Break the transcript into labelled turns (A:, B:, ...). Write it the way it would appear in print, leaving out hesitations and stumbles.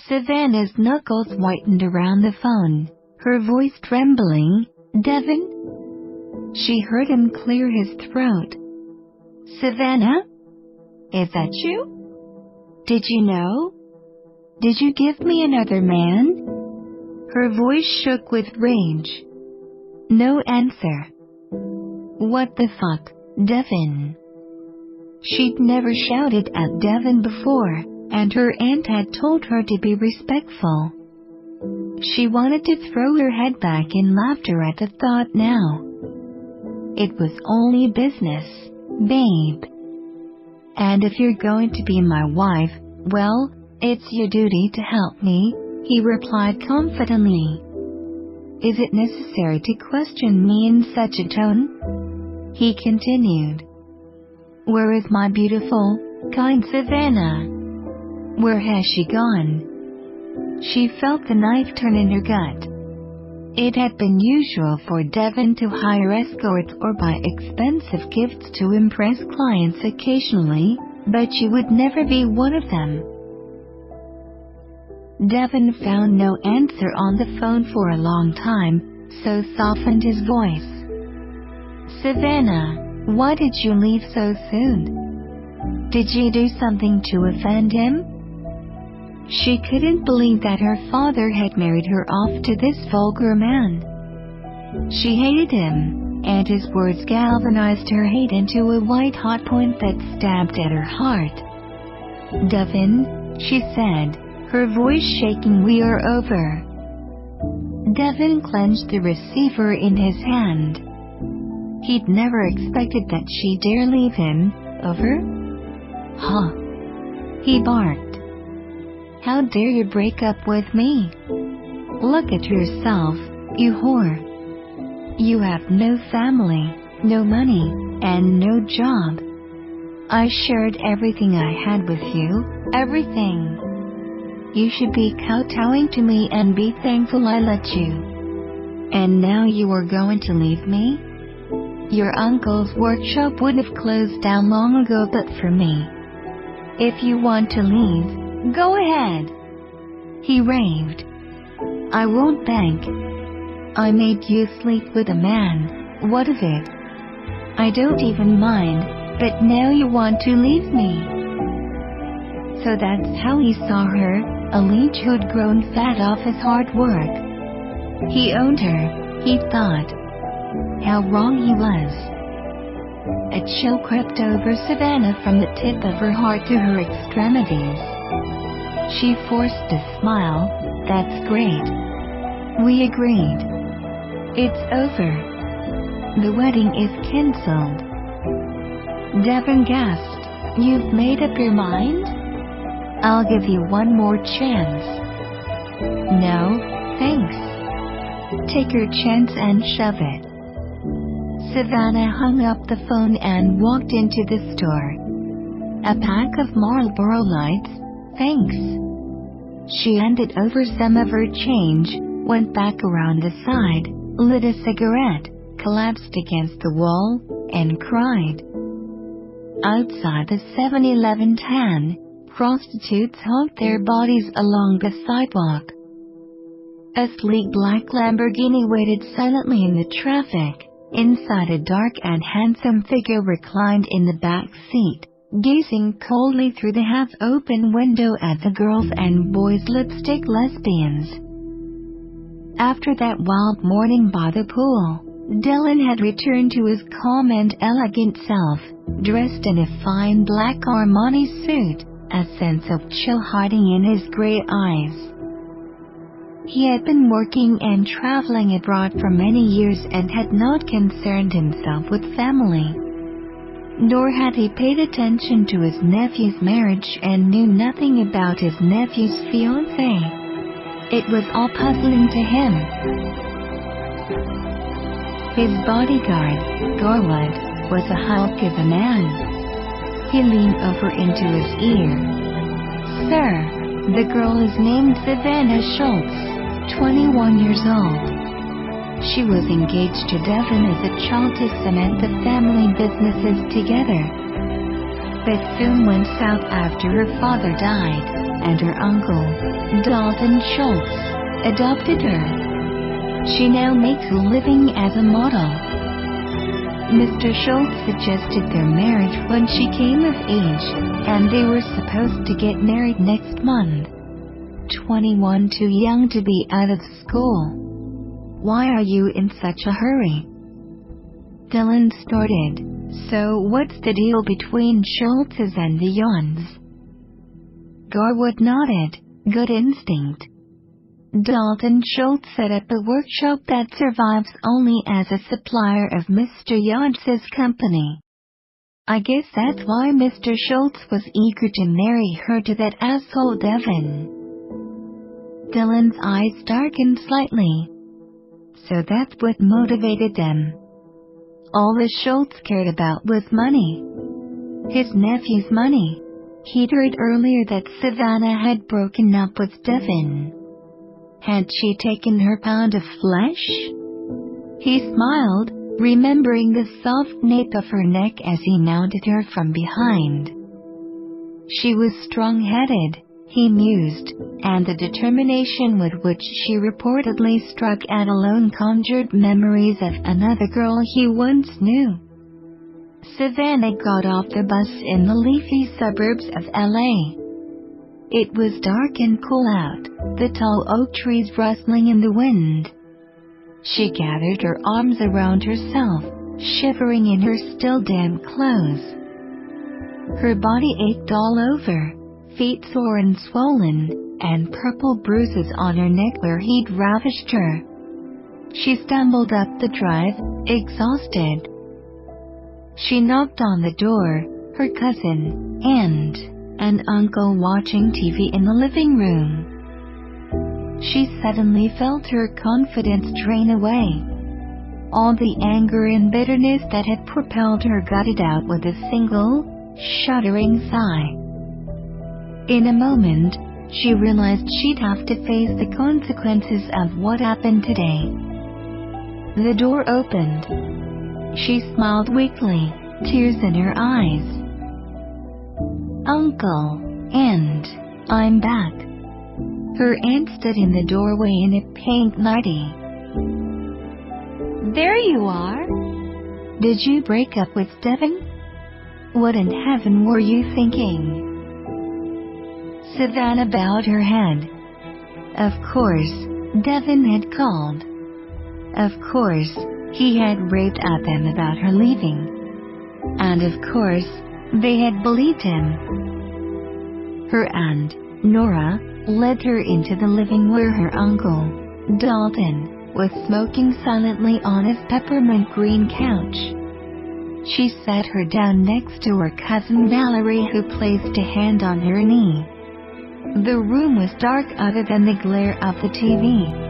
A: Savannah's knuckles whitened around the phone, her voice trembling. "Devin?" She heard him clear his throat. "Savannah? Is that you? Did you know? Did you give me another man?" Her voice shook with rage. No answer. What the fuck, Devin? She'd never shouted at Devin before, and her aunt had told her to be respectful. She wanted to throw her head back in laughter at the thought now. It was only business, babe. And if you're going to be my wife, well, it's your duty to help me, he replied confidently. Is it necessary to question me in such a tone? He continued. Where is my beautiful, kind Savannah? Where has she gone? She felt the knife turn in her gut. It had been usual for Devin to hire escorts or buy expensive gifts to impress clients occasionally, but she would never be one of them. Devin found no answer on the phone for a long time, so softened his voice. Savannah, why did you leave so soon? Did you do something to offend him? She couldn't believe that her father had married her off to this vulgar man. She hated him, and his words galvanized her hate into a white-hot point that stabbed at her heart. Devin, she said, her voice shaking, we are over. Devin clenched the receiver in his hand. He'd never expected that she dare leave him. Over? Huh? He barked. How dare you break up with me? Look at yourself, you whore. You have no family, no money, and no job. I shared everything I had with you, everything. You should be kowtowing to me and be thankful I let you. And now you are going to leave me? Your uncle's workshop would have closed down long ago but for me. If you want to leave, go ahead. He raved. I won't beg. I made you sleep with a man, what of it? I don't even mind, but now you want to leave me. So that's how he saw her, a leech who'd grown fat off his hard work. He owned her, he thought. How wrong he was. A chill crept over Savannah from the tip of her heart to her extremities. She forced a smile. That's great. We agreed. It's over. The wedding is cancelled. Devin gasped. You've made up your mind? I'll give you one more chance. No, thanks. Take your chance and shove it. Savannah hung up the phone and walked into the store. A pack of Marlboro Lights, thanks. She handed over some of her change, went back around the side, lit a cigarette, collapsed against the wall, and cried. Outside the 7-Eleven tan, prostitutes honked their bodies along the sidewalk. A sleek black Lamborghini waited silently in the traffic. Inside, a dark and handsome figure reclined in the back seat, gazing coldly through the half-open window at the girls and boys lipstick lesbians. After that wild morning by the pool, Dylan had returned to his calm and elegant self, dressed in a fine black Armani suit, a sense of chill hiding in his gray eyes. He had been working and traveling abroad for many years and had not concerned himself with family. Nor had he paid attention to his nephew's marriage and knew nothing about his nephew's fiancée. It was all puzzling to him. His bodyguard, Garwood, was a hulk of a man. He leaned over into his ear. Sir, the girl is named Savannah Schultz, 21 years old. She was engaged to Devin as a child to cement the family businesses together. But soon went south after her father died, and her uncle, Dalton Schultz, adopted her. She now makes a living as a model. Mr. Schultz suggested their marriage when she came of age, and they were supposed to get married next month. 21, too young to be out of school. Why are you in such a hurry? Dylan snorted. So what's the deal between Schultzes and the Yons? Garwood nodded. Good instinct. Dalton Schultz set up a workshop that survives only as a supplier of Mr. Yon's company. I guess that's why Mr. Schultz was eager to marry her to that asshole Devin. Dylan's eyes darkened slightly. So that's what motivated them. All the Schultz cared about was money. His nephew's money. He'd heard earlier that Savannah had broken up with Devin. Had she taken her pound of flesh? He smiled, remembering the soft nape of her neck as he mounted her from behind. She was strong-headed, he mused, and the determination with which she reportedly struck at alone conjured memories of another girl he once knew. Savannah got off the bus in the leafy suburbs of L.A. It was dark and cool out, the tall oak trees rustling in the wind. She gathered her arms around herself, shivering in her still damp clothes. Her body ached all over, feet sore and swollen, and purple bruises on her neck where he'd ravished her. She stumbled up the drive, exhausted. She knocked on the door, her cousin, and an uncle watching TV in the living room. She suddenly felt her confidence drain away. All the anger and bitterness that had propelled her gutted out with a single, shuddering sigh. In a moment, she realized she'd have to face the consequences of what happened today. The door opened. She smiled weakly, tears in her eyes. Uncle, and I'm back. Her aunt stood in the doorway in a pink nightie. There you are. Did you break up with Devin? What in heaven were you thinking? Savannah bowed her head. Of course, Devin had called. Of course, he had raved at them about her leaving. And of course, they had believed him. Her aunt, Nora, led her into the living where her uncle, Dalton, was smoking silently on his peppermint green couch. She sat her down next to her cousin Valerie, who placed a hand on her knee. The room was dark other than the glare of the TV.